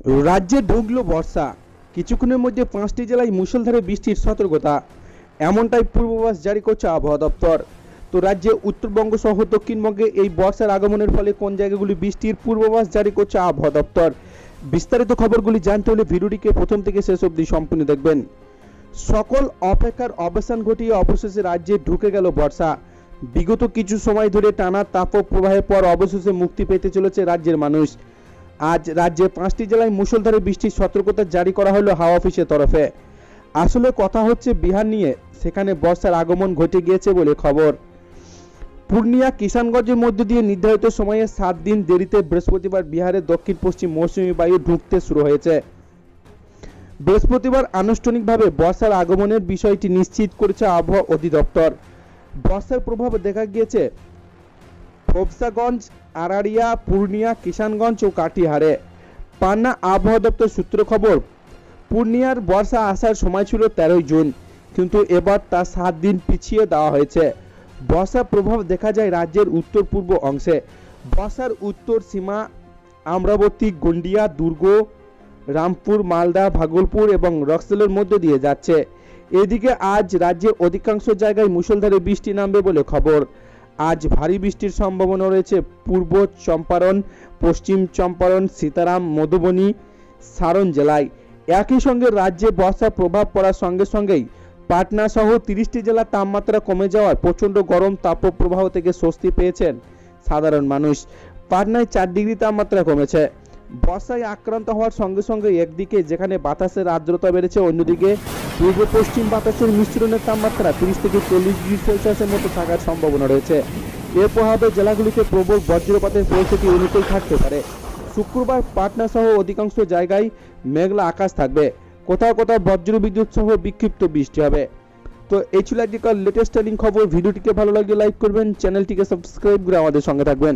রাজ্যে ঢুকলো বর্ষা। কিছুক্ষণের মধ্যে 5টি জেলায় মুষলধারে বৃষ্টির সতর্কতা, এমনটাই পূর্বাভাস জারি করছে আবহাওয়া দপ্তর। তো রাজ্যে উত্তরবঙ্গ সহ দক্ষিণবঙ্গে এই বর্ষার আগমনের ফলে কোন জায়গাগুলি বৃষ্টির পূর্বাভাস জারি করছে আবহাওয়া দপ্তর। বিস্তারিত খবরগুলি জানতে হলে ভিডিওটিকে প্রথম থেকে শেষ অবধি সম্পূর্ণ দেখবেন। সকল অপেক্ষার অবসান ঘটিয়ে অবশেষে রাজ্যে ঢুকে গেল বর্ষা। বিগত কিছু সময় ধরে টানা তাপপ্রবাহের পর অবশেষে মুক্তি পেতে চলেছে রাজ্যের মানুষ। আজ রাজ্যের 5টি জেলায় মুষলধারে বৃষ্টির সতর্কতা জারি করা হলো হাওয়া অফিসের তরফে। আসলে কথা হচ্ছে বিহার নিয়ে, সেখানে বর্ষার আগমন ঘটে গিয়েছে বলে খবর। পূর্ণিয়া কিষানগঞ্জের মধ্য দিয়ে নির্ধারিত সময়ে 7 দিন দেরিতে বৃহস্পতিবার বিহারের দক্ষিণ পশ্চিম মৌসুমী বায়ু ঢুকতে শুরু হয়েছে। বৃহস্পতিবার আনুষ্ঠানিকভাবে বর্ষার আগমনের বিষয়টি নিশ্চিত করেছে আবহাওয়া অধিদপ্তর। বর্ষার প্রভাব দেখা গিয়েছে ফোবসাগঞ্জ, আরারিয়া, পূর্ণিয়া, কিষানগঞ্জ ও কাটিহারে। পান্না আবহাওয়া দপ্তর সূত্র খবর, পূর্ণিয়ার বর্ষা আসার সময় ছিল 13 জুন, কিন্তু এবার তা 7 দিন পিছিয়ে দেওয়া হয়েছে। বর্ষার প্রভাব দেখা যায় রাজ্যের উত্তর পূর্ব অংশে। বর্ষার উত্তর সীমা আম্রাবতী, গন্ডিয়া, দুর্গ, রামপুর, মালদা, ভাগলপুর এবং রক্সলের মধ্য দিয়ে যাচ্ছে। এদিকে আজ রাজ্যে অধিকাংশ জায়গায় মুষলধারে বৃষ্টি নামবে বলে খবর। আজ ভারী বৃষ্টির সম্ভাবনা রয়েছে পূর্ব চম্পারণ, পশ্চিম চম্পারণ, সীতারাম, মধুবনী, সারন জেলায়। একই সঙ্গে রাজ্যে বর্ষার প্রভাব পড়ার সঙ্গে সঙ্গেই পাটনা সহ 30টি জেলার তাপমাত্রা কমে যাওয়ায় প্রচণ্ড গরম তাপপ্রবাহ থেকে স্বস্তি পেয়েছেন সাধারণ মানুষ। পাটনায় 4 ডিগ্রি তাপমাত্রা কমেছে। বর্ষায় আক্রান্ত হওয়ার সঙ্গে সঙ্গে একদিকে যেখানে বাতাসের আর্দ্রতা বেড়েছে, অন্যদিকে পূর্ব পশ্চিম বাতাসের মিশ্রণের তাপমাত্রা 30 থেকে 40 ডিগ্রি সেলসিয়াসের মতো থাকার সম্ভাবনা রয়েছে। এর প্রভাবে জেলাগুলিতে প্রবল বজ্রপাতের পরিস্থিতি অনুকূল থাকতে পারে। শুক্রবার পাটনা সহ অধিকাংশ জায়গায় মেঘলা আকাশ থাকবে। কোথাও কোথাও বজ্রবিদ্যুৎ সহ বিক্ষিপ্ত বৃষ্টি হবে। তো এই ছিল আজকের লেটেস্ট ট্রেন্ডিং খবর। ভিডিওটিকে ভালো লাগলে লাইক করবেন, চ্যানেলটিকে সাবস্ক্রাইব করে আমাদের সঙ্গে থাকবেন।